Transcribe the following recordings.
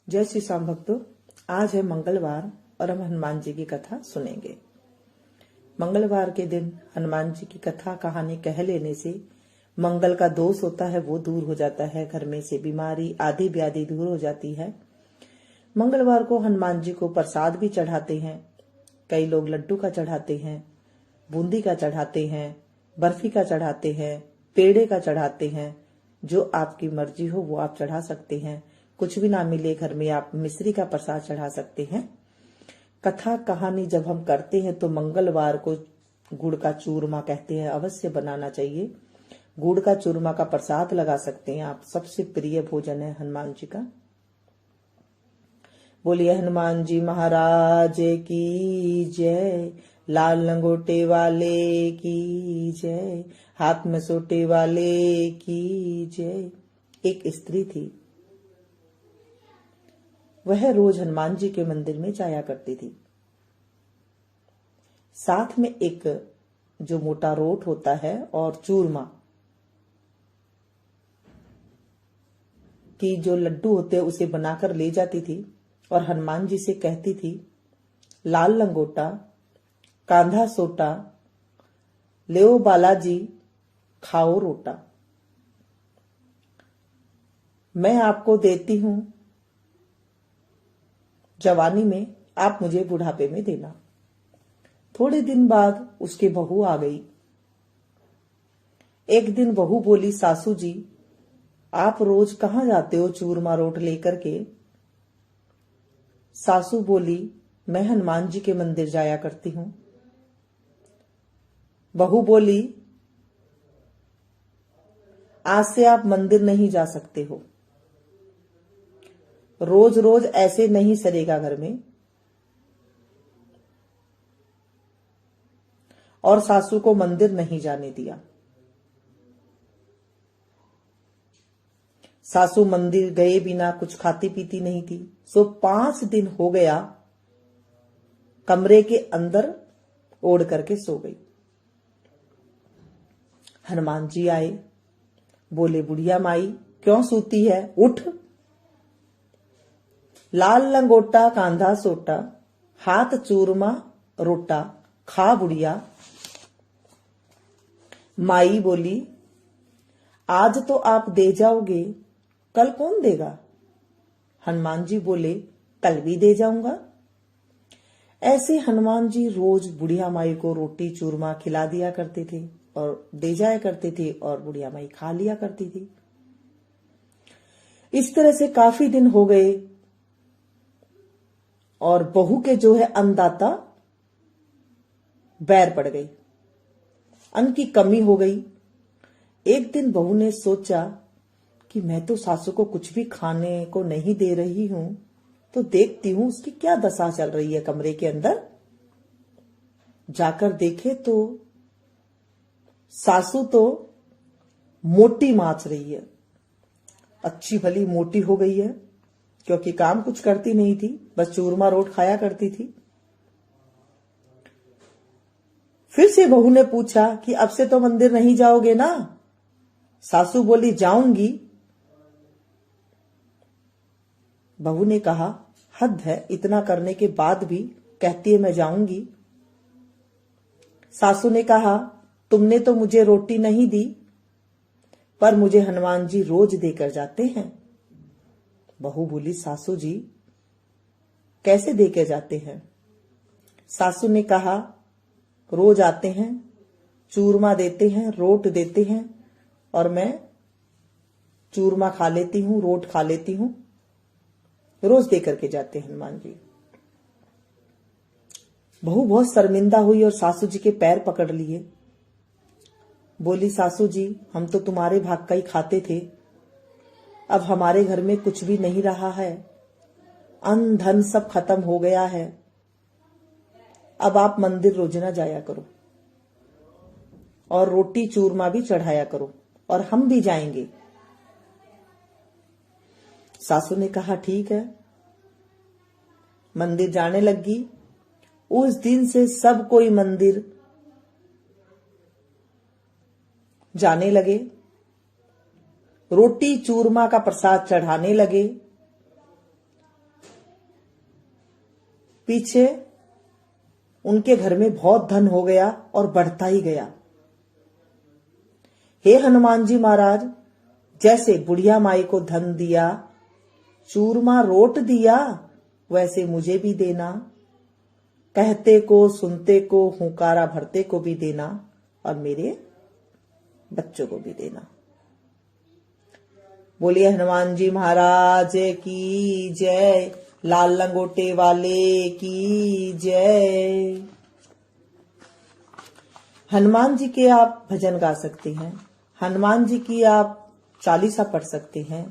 जय श्री श्याम भक्तों, आज है मंगलवार और हम हनुमान जी की कथा सुनेंगे। मंगलवार के दिन हनुमान जी की कथा कहानी कह लेने से मंगल का दोष होता है वो दूर हो जाता है, घर में से बीमारी आदि व्याधि दूर हो जाती है। मंगलवार को हनुमान जी को प्रसाद भी चढ़ाते हैं। कई लोग लड्डू का चढ़ाते हैं, बूंदी का चढ़ाते हैं, बर्फी का चढ़ाते हैं, पेड़े का चढ़ाते हैं। जो आपकी मर्जी हो वो आप चढ़ा सकते हैं। कुछ भी ना मिले घर में आप मिश्री का प्रसाद चढ़ा सकते हैं। कथा कहानी जब हम करते हैं तो मंगलवार को गुड़ का चूरमा कहते हैं अवश्य बनाना चाहिए। गुड़ का चूरमा का प्रसाद लगा सकते हैं आप। सबसे प्रिय भोजन है हनुमान जी का। बोलिए हनुमान जी महाराज की जय। लाल लंगोटे वाले की जय, हाथ में सोटे वाले की जय। एक स्त्री थी, वह रोज हनुमान जी के मंदिर में जाया करती थी। साथ में एक जो मोटा रोट होता है और चूरमा की जो लड्डू होते हैं उसे बनाकर ले जाती थी और हनुमान जी से कहती थी, लाल लंगोटा कांधा सोटा लेओ बालाजी खाओ रोटा। मैं आपको देती हूं जवानी में, आप मुझे बुढ़ापे में देना। थोड़े दिन बाद उसकी बहू आ गई। एक दिन बहू बोली, सासू जी आप रोज कहां जाते हो चूरमा रोट लेकर के? सासू बोली, मैं हनुमान जी के मंदिर जाया करती हूं। बहू बोली, आज से आप मंदिर नहीं जा सकते हो। रोज रोज ऐसे नहीं सरेगा घर में। और सासू को मंदिर नहीं जाने दिया। सासू मंदिर गए बिना कुछ खाती पीती नहीं थी। सो 5 दिन हो गया कमरे के अंदर ओढ़ करके सो गई। हनुमान जी आए, बोले, बुढ़िया माई क्यों सूती है, उठ। लाल लंगोटा कांधा सोटा, हाथ चूरमा रोटा, खा बुढ़िया। माई बोली, आज तो आप दे जाओगे, कल कौन देगा? हनुमान जी बोले, कल भी दे जाऊंगा। ऐसे हनुमान जी रोज बुढ़िया माई को रोटी चूरमा खिला दिया करते थे और दे जाया करते थे और बुढ़िया माई खा लिया करती थी। इस तरह से काफी दिन हो गए और बहू के जो है अन्नदाता बैर पड़ गई, अन्न की कमी हो गई। एक दिन बहू ने सोचा कि मैं तो सासू को कुछ भी खाने को नहीं दे रही हूं, तो देखती हूं उसकी क्या दशा चल रही है कमरे के अंदर। जाकर देखे तो सासू तो मोटी माच रही है, अच्छी भली मोटी हो गई है, क्योंकि काम कुछ करती नहीं थी, बस चूरमा रोट खाया करती थी। फिर से बहू ने पूछा कि अब से तो मंदिर नहीं जाओगे ना? सासू बोली, जाऊंगी। बहू ने कहा, हद है, इतना करने के बाद भी कहती है मैं जाऊंगी। सासू ने कहा, तुमने तो मुझे रोटी नहीं दी, पर मुझे हनुमान जी रोज देकर जाते हैं। बहू बोली, सासू जी कैसे देकर जाते हैं? सासू ने कहा, रोज आते हैं, चूरमा देते हैं, रोट देते हैं और मैं चूरमा खा लेती हूं, रोट खा लेती हूं, रोज दे करके जाते हैं हनुमान जी। बहू बहुत शर्मिंदा हुई और सासू जी के पैर पकड़ लिए। बोली, सासू जी हम तो तुम्हारे भाग का ही खाते थे, अब हमारे घर में कुछ भी नहीं रहा है, अन्न धन सब खत्म हो गया है, अब आप मंदिर रोज ना जाया करो और रोटी चूरमा भी चढ़ाया करो और हम भी जाएंगे। सासू ने कहा, ठीक है। मंदिर जाने लगी। उस दिन से सब कोई मंदिर जाने लगे, रोटी चूरमा का प्रसाद चढ़ाने लगे। पीछे उनके घर में बहुत धन हो गया और बढ़ता ही गया। हे हनुमान जी महाराज, जैसे बुढ़िया माई को धन दिया, चूरमा रोट दिया, वैसे मुझे भी देना। कहते को, सुनते को, हुंकारा भरते को भी देना और मेरे बच्चों को भी देना। बोलिए हनुमान जी महाराज की जय, लाल लंगोटे वाले की जय। हनुमान जी के आप भजन गा सकते हैं, हनुमान जी की आप चालीसा पढ़ सकते हैं,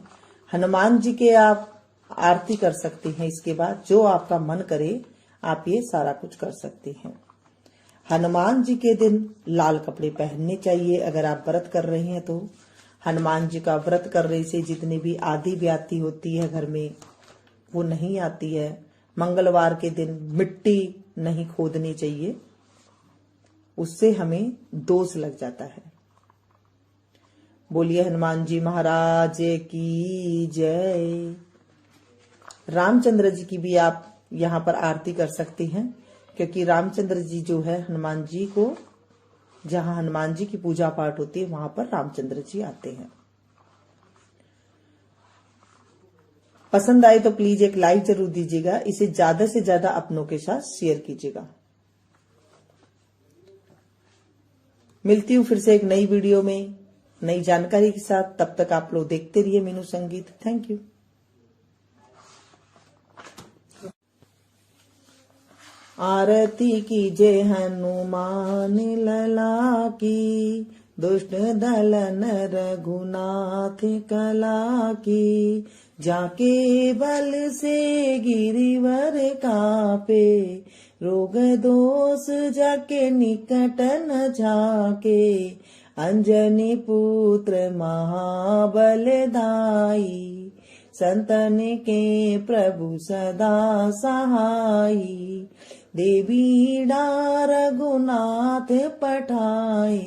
हनुमान जी के आप आरती कर सकते हैं। इसके बाद जो आपका मन करे आप ये सारा कुछ कर सकते हैं। हनुमान जी के दिन लाल कपड़े पहनने चाहिए अगर आप व्रत कर रहे हैं तो। हनुमान जी का व्रत करने से जितनी भी आदि व्याधि होती है घर में वो नहीं आती है। मंगलवार के दिन मिट्टी नहीं खोदनी चाहिए, उससे हमें दोष लग जाता है। बोलिए हनुमान जी महाराज की जय। रामचंद्र जी की भी आप यहाँ पर आरती कर सकते हैं, क्योंकि रामचंद्र जी जो है हनुमान जी को, जहाँ हनुमान जी की पूजा पाठ होती है वहां पर रामचंद्र जी आते हैं। पसंद आए तो प्लीज एक लाइक जरूर दीजिएगा, इसे ज्यादा से ज्यादा अपनों के साथ शेयर कीजिएगा। मिलती हूँ फिर से एक नई वीडियो में नई जानकारी के साथ। तब तक आप लोग देखते रहिए मीनू संगीत। Thank you. आरती कीजे हनुमान लला की, दुष्ट दलन रघुनाथ कला की। जाके बल से गिरिवर कापे, रोग दोष जाके निकट न जाके। अंजनी पुत्र महाबल दाई, संतन के प्रभु सदा सहाई। देवी डार रघुनाथ पठाए,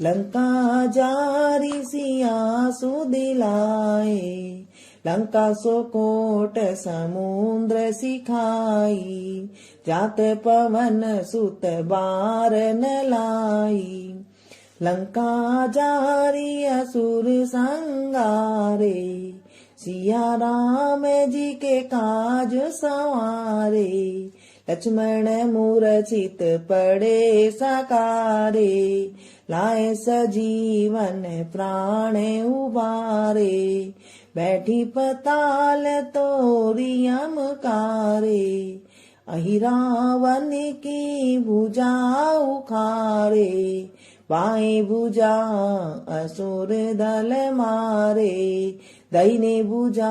लंका जारी सिया सुदिलाए। लंका सो कोट समुद्र सिखाई, जात पवन सुत बार न लाई। लंका जारी असुर संगारे, सिया राम जी के काज सवारे। लक्ष्मण मूर्छित पड़े सकारे, लाए सजीवन प्राण उबारे। बैठी पताल तोरी यमकारे, अहि रावण की भुजा उखारे। बाएं भुजा असुर दल मारे, दाहिने भुजा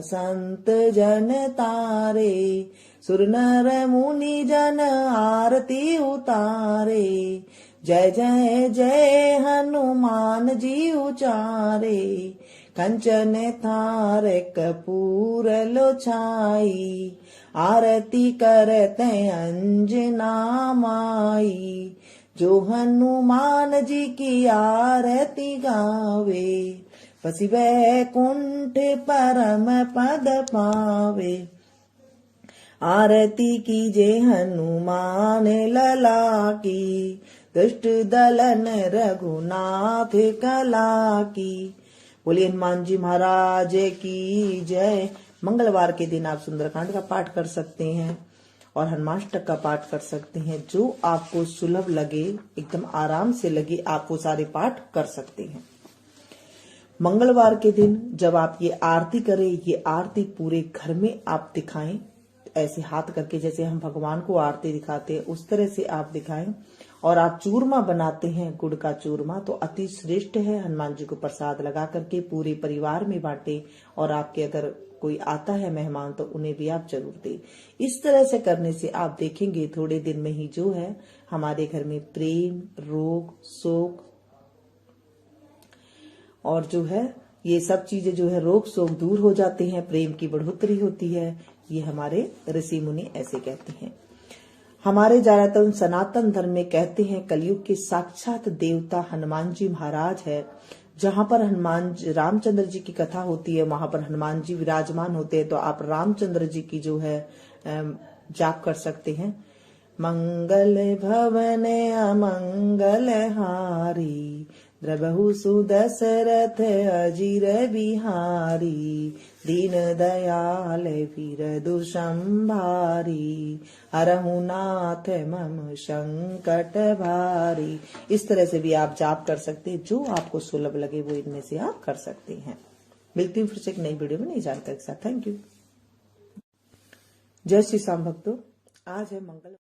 संत जन तारे। सुर नर मुनि जन आरती उतारे, जय जय जय हनुमान जी उचारे। कंचन थार कपूर लो छाई, आरती करते अंजना माई। जो हनुमान जी की आरती गावे, बसी वैकुंठ परम पद पावे। आरती कीजे हनुमान लला की, दुष्ट दलन रघुनाथ कला की। बोलिए हनुमान जी महाराज की जय। मंगलवार के दिन आप सुंदरकांड का पाठ कर सकते हैं और हनुमाष्टक का पाठ कर सकते हैं। जो आपको सुलभ लगे, एकदम आराम से लगे, आप वो सारे पाठ कर सकते हैं। मंगलवार के दिन जब आप ये आरती करें, ये आरती पूरे घर में आप दिखाएं, ऐसे हाथ करके जैसे हम भगवान को आरती दिखाते हैं उस तरह से आप दिखाएं। और आप चूरमा बनाते हैं, गुड़ का चूरमा, तो अति श्रेष्ठ है। हनुमान जी को प्रसाद लगा करके पूरे परिवार में बांटे, और आपके अगर कोई आता है मेहमान तो उन्हें भी आप जरूर दें। इस तरह से करने से आप देखेंगे थोड़े दिन में ही जो है हमारे घर में प्रेम, रोग, शोक और जो है ये सब चीजें जो है रोग शोक दूर हो जाते हैं, प्रेम की बढ़ोतरी होती है। ये हमारे ऋषि मुनि ऐसे कहते हैं। हमारे ज्यादातर सनातन धर्म में कहते हैं कलयुग के साक्षात देवता हनुमान जी महाराज है। जहाँ पर रामचंद्र जी की कथा होती है वहां पर हनुमान जी विराजमान होते हैं। तो आप रामचंद्र जी की जो है जाप कर सकते हैं। मंगल भवन अमंगल हारी, द्रबहु सुदशरथ अजिर बिहारी, दीन दयाल विरदु संभारी, हरहु नाथ मम संकट भारी। इस तरह से भी आप जाप कर सकते हैं, जो आपको सुलभ लगे वो इनमें से आप कर सकते हैं। मिलती हूँ फिर से एक नई वीडियो में नई जानकारी के साथ। Thank you. जय श्री श्याम भक्तों, आज है मंगल।